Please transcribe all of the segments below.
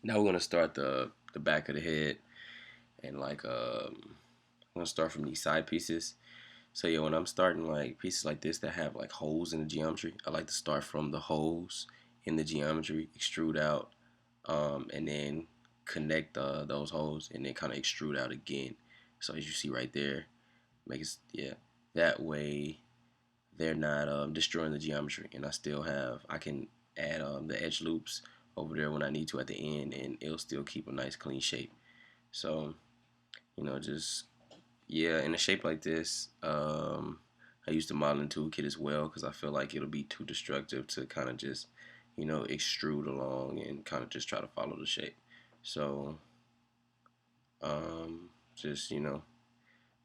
Now we're gonna start the back of the head, and like I'm gonna start from these side pieces. So yeah, when I'm starting like pieces like this that have like holes in the geometry, I like to start from the holes in the geometry, extrude out, and then connect those holes, and then kind of extrude out again. So as you see right there, make it, yeah, that way they're not destroying the geometry, and I can add the edge loops over there when I need to at the end, and it'll still keep a nice clean shape. So just yeah, in a shape like this, I use the modeling toolkit as well because I feel like it'll be too destructive to kind of just extrude along and kind of just try to follow the shape. So just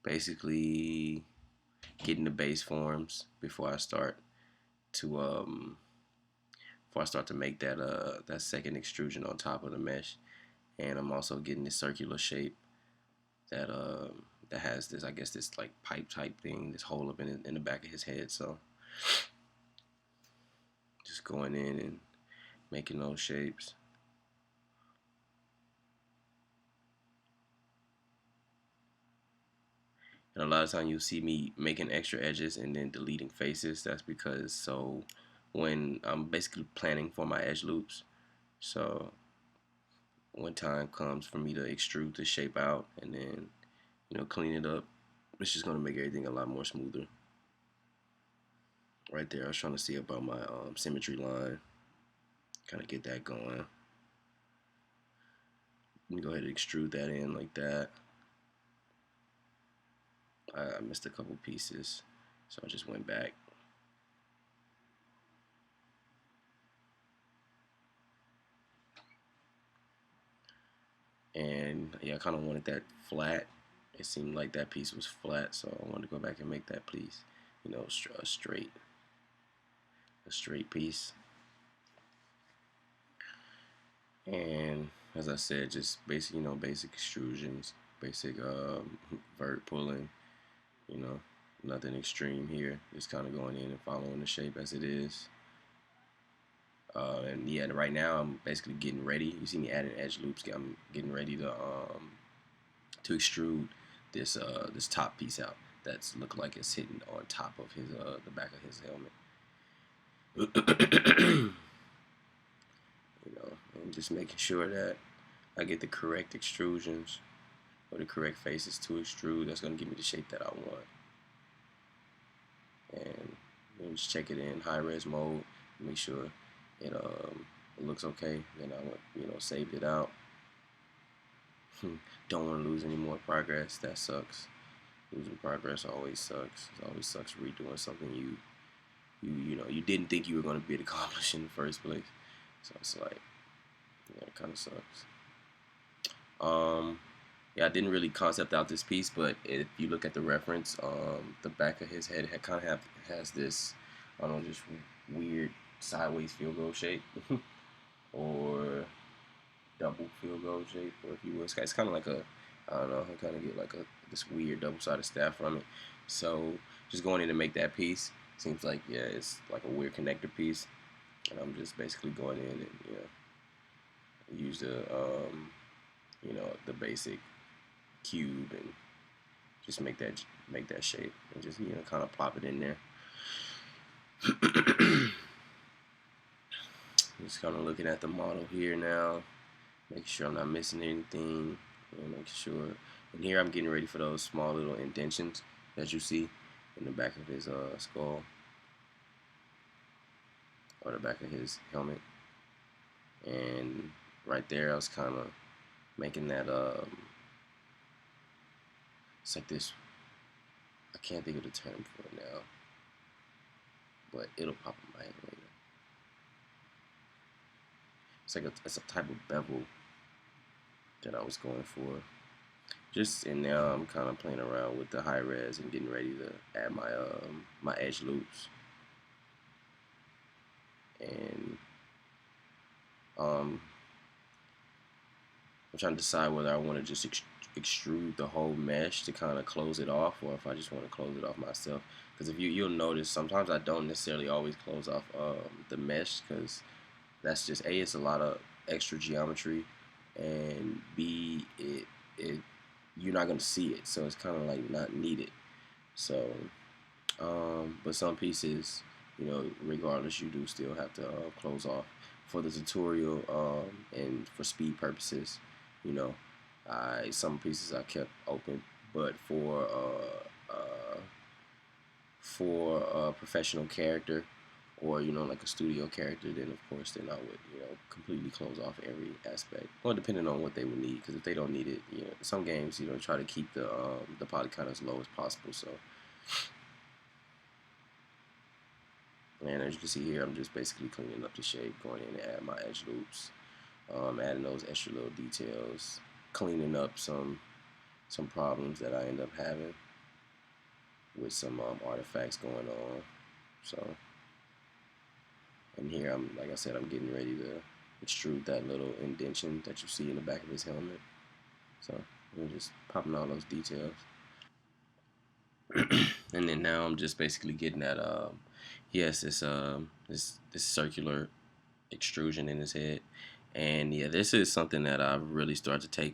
basically getting the base forms to um before I start to make that second extrusion on top of the mesh, and I'm also getting this circular shape that that has this, I guess, this like pipe type thing, this hole up in the back of his head. So just going in and making those shapes. And a lot of time you'll see me making extra edges and then deleting faces. That's because so when I'm basically planning for my edge loops, so when time comes for me to extrude the shape out and then clean it up, it's just gonna make everything a lot more smoother. Right there, I was trying to see about my symmetry line, kind of get that going. Let me go ahead and extrude that in like that. I missed a couple pieces, so I just went back. And yeah, I kind of wanted that flat. It seemed like that piece was flat, so I wanted to go back and make that piece, a straight piece. And as I said, just basic, basic extrusions, basic vert pulling, you know, nothing extreme here. Just kind of going in and following the shape as it is. And yeah, right now I'm basically getting ready. You see me adding edge loops. I'm getting ready to extrude this top piece out. That's look like it's hitting on top of his the back of his helmet. And just making sure that I get the correct extrusions or the correct faces to extrude. That's gonna give me the shape that I want. And just check it in high res mode. Make sure it looks okay. Then I saved it out. Don't want to lose any more progress. That sucks. Losing progress always sucks. It always sucks redoing something you didn't think you were going to be able to accomplish in the first place. So it's like, yeah, it kind of sucks. Yeah, I didn't really concept out this piece, but if you look at the reference, the back of his head has this, I don't know, just weird sideways field goal shape, or double field goal shape, or if you will. It's kind of like I don't know, I kind of get like this weird double-sided staff from it. So just going in to make that piece seems like, yeah, it's like a weird connector piece, and I'm just basically going in and use the basic cube and just make that shape and just kind of plop it in there. Just kind of looking at the model here now, making sure I'm not missing anything, making sure. And here I'm getting ready for those small little indentions that you see in the back of his skull, or the back of his helmet. And right there, I was kind of making that. It's like this. I can't think of the term for it now, but it'll pop in my head later. It's a type of bevel that I was going for. And now I'm kind of playing around with the high res and getting ready to add my edge loops. And I'm trying to decide whether I want to just extrude the whole mesh to kind of close it off, or if I just want to close it off myself. Because if you'll notice, sometimes I don't necessarily always close off the mesh, because that's just it's a lot of extra geometry and B, it you're not gonna see it, so it's kind of like not needed. So, but some pieces, regardless, you do still have to close off for the tutorial, and for speed purposes. You know, I some pieces I kept open, but for a professional character, or like a studio character, then of course then I would completely close off every aspect. Well, depending on what they would need, because if they don't need it, some games try to keep the poly count as low as possible. So, and as you can see here, I'm just basically cleaning up the shape, going in and add my edge loops, adding those extra little details, cleaning up some problems that I end up having with some artifacts going on. So, and here like I said, I'm getting ready to extrude that little indentation that you see in the back of his helmet. So I'm just popping all those details. And then now I'm just basically getting that he has this circular extrusion in his head. And yeah, this is something that I've really started to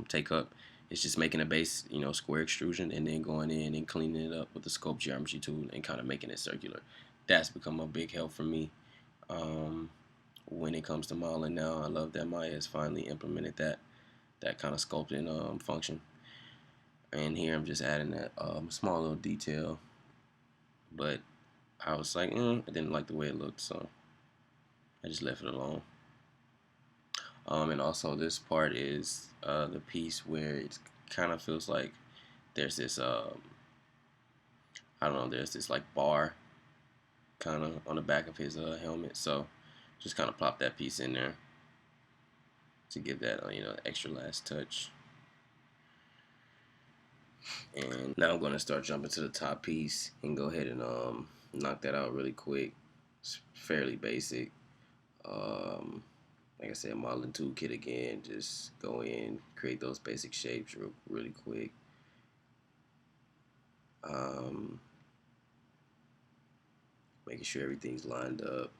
take up. It's just making a base, square extrusion, and then going in and cleaning it up with the sculpt geometry tool and kind of making it circular. That's become a big help for me. When it comes to modeling now, I love that Maya has finally implemented that kind of sculpting function. And here I'm just adding that small little detail, but I was like, I didn't like the way it looked, so I just left it alone. And also this part is the piece where it kind of feels like there's this I don't know, there's this like bar kind of on the back of his helmet, so just kind of plop that piece in there to give that extra last touch. And now I'm going to start jumping to the top piece and go ahead and knock that out really quick. It's fairly basic. Like I said, modeling toolkit again. Just go in, create those basic shapes really quick. Making sure everything's lined up.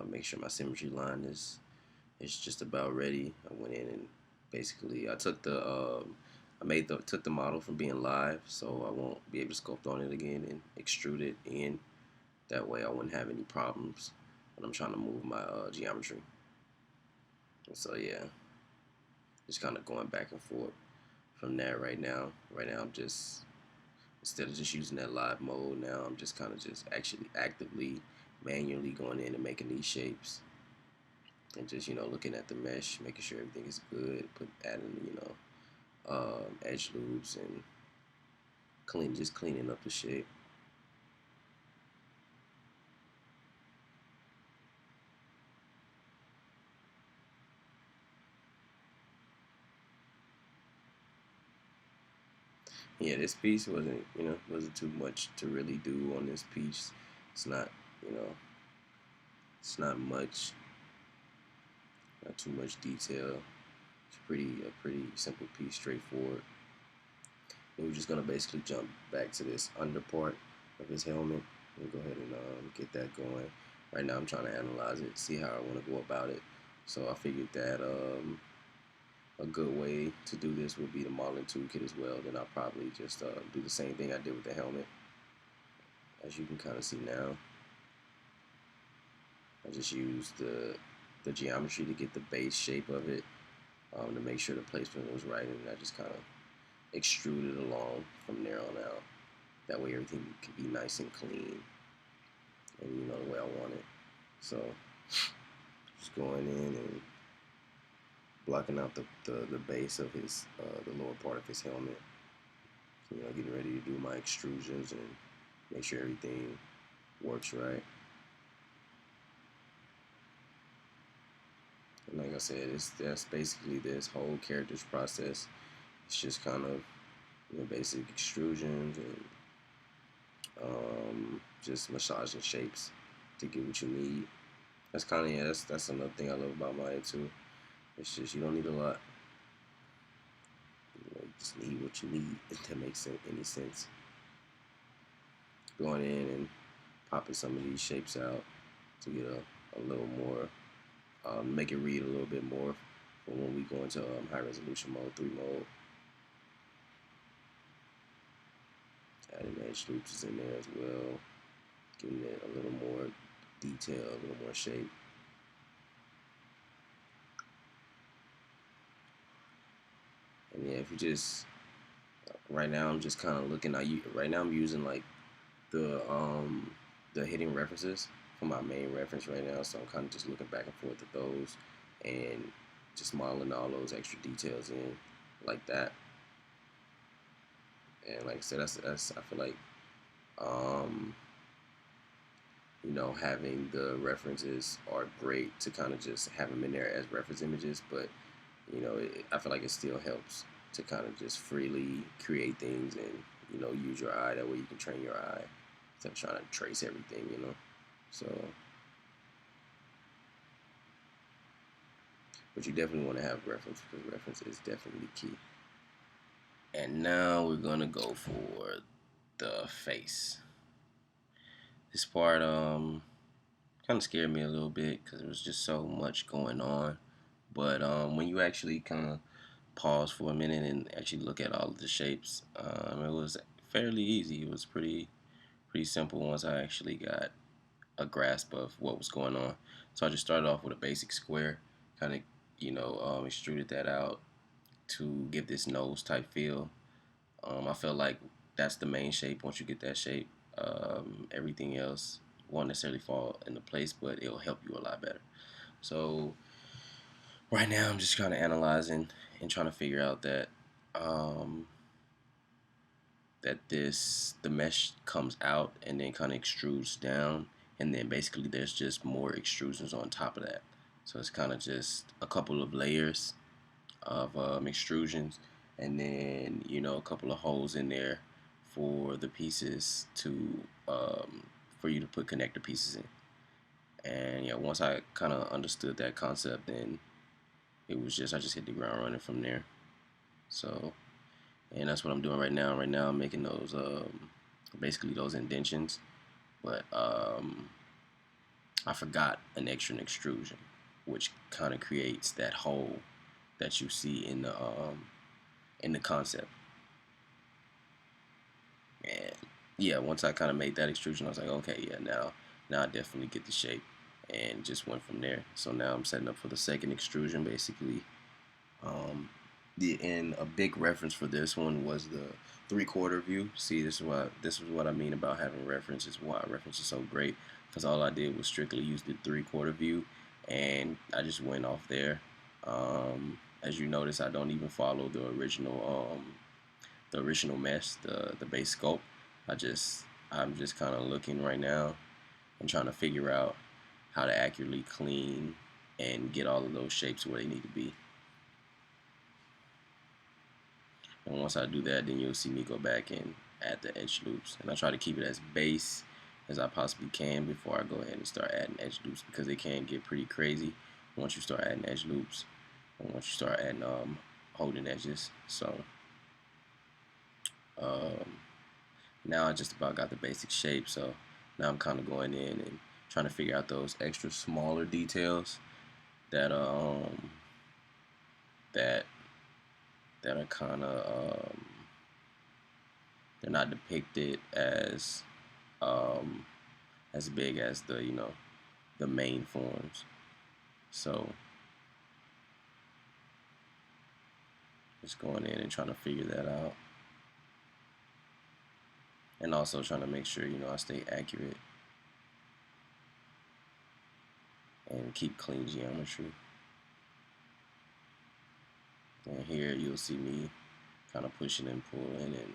Make sure my symmetry line is just about ready. I went in and basically I took took the model from being live, so I won't be able to sculpt on it again and extrude it in. That way I wouldn't have any problems when I'm trying to move my geometry. And so yeah, just kind of going back and forth from that right now. Right now I'm just, instead of just using that live mode, now I'm just kind of just actually actively manually going in and making these shapes. And just looking at the mesh, making sure everything is good, adding edge loops and just cleaning up the shape. Yeah, this piece wasn't too much to really do on this piece. It's not you know it's not much, not too much detail. It's a pretty simple piece, straightforward. And we're just gonna basically jump back to this under part of his helmet and go ahead and get that going. Right now I'm trying to analyze it, see how I want to go about it. So I figured that a good way to do this would be the modeling toolkit as well. Then I'll probably just do the same thing I did with the helmet. As you can kind of see now, I just used the geometry to get the base shape of it, to make sure the placement was right, and I just kind of extruded along from there on out. That way everything can be nice and clean, and the way I want it. So just going in and blocking out the base of his the lower part of his helmet. Getting ready to do my extrusions and make sure everything works right. And like I said, that's basically this whole character's process. It's just kind of basic extrusions and just massaging shapes to get what you need. That's kind of, yeah, that's another thing I love about Maya too. It's just you don't need a lot. You just need what you need, if that makes any sense. Going in and popping some of these shapes out to get a little more, make it read a little bit more for when we go into high resolution mode, 3 mode. Adding edge loops is in there as well, giving it a little more detail, a little more shape. And yeah, if you just right now, I'm just kind of looking at you. Right now, I'm using like the hidden references for my main reference right now. So I'm kind of just looking back and forth at those and just modeling all those extra details in like that. And like I said, that's I feel like um, having the references are great to kind of just have them in there as reference images, but I feel like it still helps to kind of just freely create things and use your eye. That way you can train your eye instead of trying to trace everything. So, but you definitely want to have reference because reference is definitely key. And now we're gonna go for the face. This part kind of scared me a little bit because there was just so much going on. But when you actually kind of pause for a minute and actually look at all of the shapes, it was fairly easy. It was pretty simple once I actually got a grasp of what was going on. So I just started off with a basic square, kind of extruded that out to give this nose type feel. I feel like that's the main shape. Once you get that shape, everything else won't necessarily fall into place, but it'll help you a lot better. So right now I'm just kind of analyzing and trying to figure out that um, the mesh comes out and then kind of extrudes down, and then basically there's just more extrusions on top of that. So it's kind of just a couple of layers of extrusions, and then a couple of holes in there for the pieces to for you to put connector pieces in. And yeah, once I kind of understood that concept, then it was just I just hit the ground running from there. So, and that's what I'm doing right now. Right now, I'm making those basically those indentions, but I forgot an extra extrusion, which kind of creates that hole that you see in the concept. And yeah, once I kind of made that extrusion, I was like, okay, yeah, now I definitely get the shape, and just went from there. So now I'm setting up for the second extrusion, basically. Um, and a big reference for this one was the 3/4 view. See, this is what I mean about having references. Why reference is so great, because all I did was strictly use the 3/4 view, and I just went off there. As you notice, I don't even follow the original mesh, the base sculpt. I'm just kind of looking right now and trying to figure out how to accurately clean and get all of those shapes where they need to be. And once I do that, then you'll see me go back and add the edge loops. And I try to keep it as base as I possibly can before I go ahead and start adding edge loops, because they can get pretty crazy once you start adding edge loops and once you start adding holding edges. So um, now I just about got the basic shape. So now I'm kind of going in and trying to figure out those extra smaller details that that that are kind of they're not depicted um, as big as the main forms. So just going in and trying to figure that out, and also trying to make sure I stay accurate and keep clean geometry. And here you'll see me kind of pushing and pulling and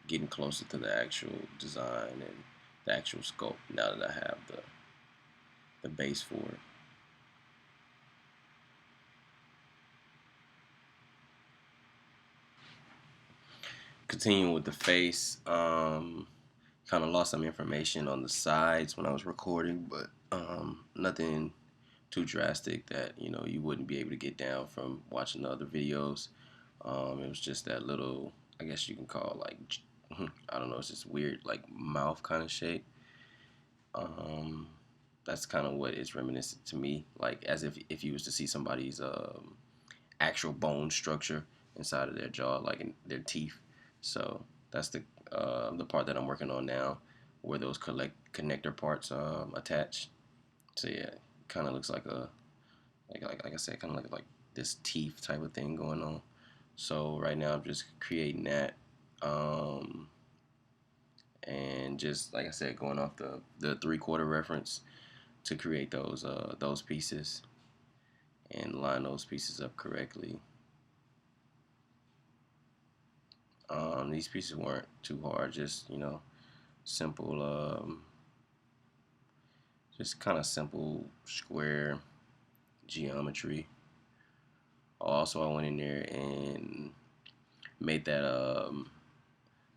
getting closer to the actual design and the actual scope now that I have the base for it. Continuing with the face, kind of lost some information on the sides when I was recording, but nothing too drastic that you wouldn't be able to get down from watching the other videos. It was just that little, I guess you can call like I don't know, it's just weird like mouth kind of shape. Um, that's kind of what it's reminiscent to me, like as if you was to see somebody's actual bone structure inside of their jaw, like in their teeth. So that's the part that I'm working on now, where those connector parts attach. So yeah, kind of looks like a like I said, kind of like this teeth type of thing going on. So right now I'm just creating that, and just like I said, going off the 3/4 reference to create those pieces and line those pieces up correctly. These pieces weren't too hard, just simple, just kind of simple square geometry. Also, I went in there and made that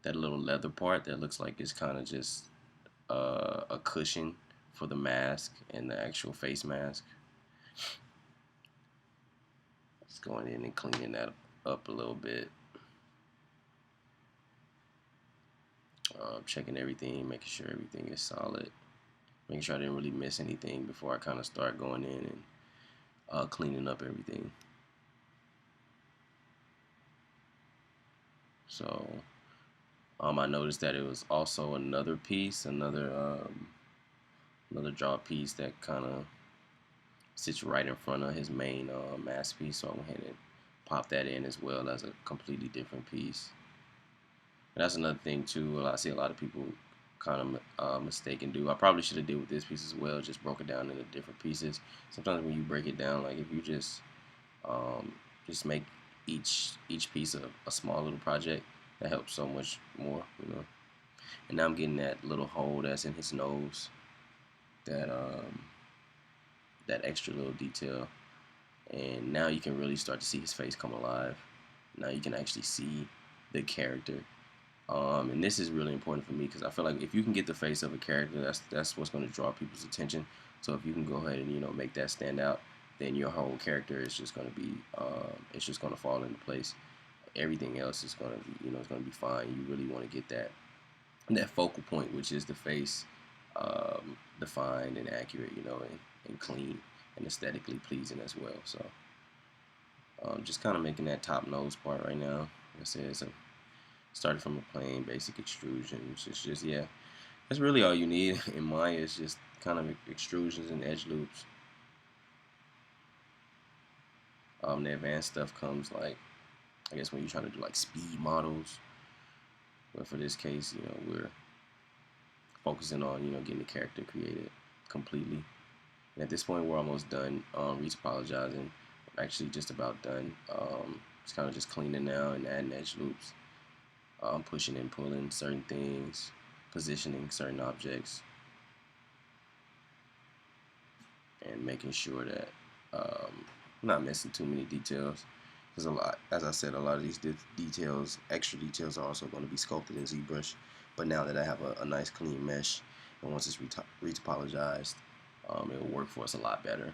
little leather part that looks like it's kind of just a cushion for the mask and the actual face mask. Just going in and cleaning that up a little bit. Checking everything, making sure everything is solid. Making sure I didn't really miss anything before I kind of start going in and cleaning up everything. So I noticed that it was also another piece, another jaw piece that kind of sits right in front of his main mask piece. So I went ahead and popped that in as well as a completely different piece. And that's another thing too. I see a lot of people kind of mistake and do. I probably should have did with this piece as well. Just broke it down into different pieces. Sometimes when you break it down, like if you just make each piece a small little project, that helps so much more, And now I'm getting that little hole that's in his nose, that extra little detail, and now you can really start to see his face come alive. Now you can actually see the character. And this is really important for me because I feel like if you can get the face of a character, that's what's going to draw people's attention. So if you can go ahead and make that stand out, then your whole character is just going to be it's just going to fall into place. Everything else is going to be it's going to be fine. You really want to get that focal point, which is the face, defined and accurate, and clean and aesthetically pleasing as well. So just kind of making that top nose part right now. Like I said, it's started from a plain basic extrusion. It's just yeah, that's really all you need in Maya. Is just kind of extrusions and edge loops. The advanced stuff comes like, I guess, when you're trying to do like speed models. But for this case, we're focusing on getting the character created completely. And at this point, we're almost done retopologizing. We're actually just about done. It's kind of just cleaning now and adding edge loops. Pushing and pulling certain things, positioning certain objects, and making sure that I'm not missing too many details. Because as I said, a lot of these details, extra details, are also going to be sculpted in ZBrush. But now that I have a nice clean mesh, and once it's retopologized, it will work for us a lot better.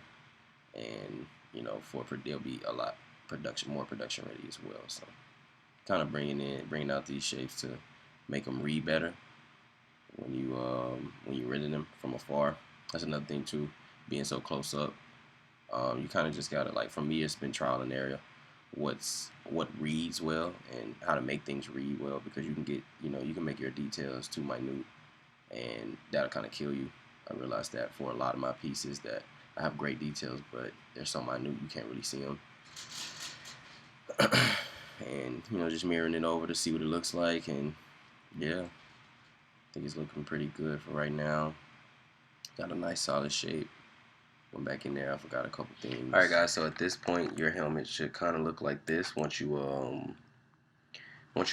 And they'll be a lot more production ready as well. So kind of bringing out these shapes to make them read better when you render them from afar. That's another thing too, being so close up. You kind of just gotta, like, for me, it's been trial and error. What reads well and how to make things read well, because you can get you can make your details too minute, and that'll kind of kill you. I realized that for a lot of my pieces that I have great details, but they're so minute you can't really see them. And just mirroring it over to see what it looks like, and yeah, I think it's looking pretty good for right now. Got a nice solid shape. Went back in there, I forgot a couple things. Alright guys, so at this point your helmet should kind of look like this once you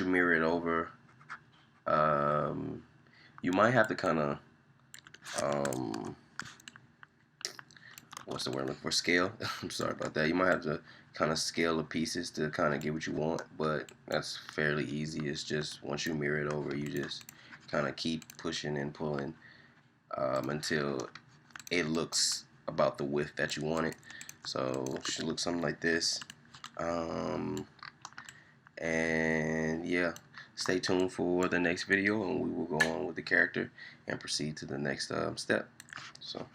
mirror it over. You might have to kind of what's the word I'm looking for? Scale. I'm sorry about that. You might have to kind of scale the pieces to kind of get what you want, but that's fairly easy. It's just once you mirror it over, you just kind of keep pushing and pulling until it looks about the width that you want it. So it should look something like this. And yeah, stay tuned for the next video, and we will go on with the character and proceed to the next step. So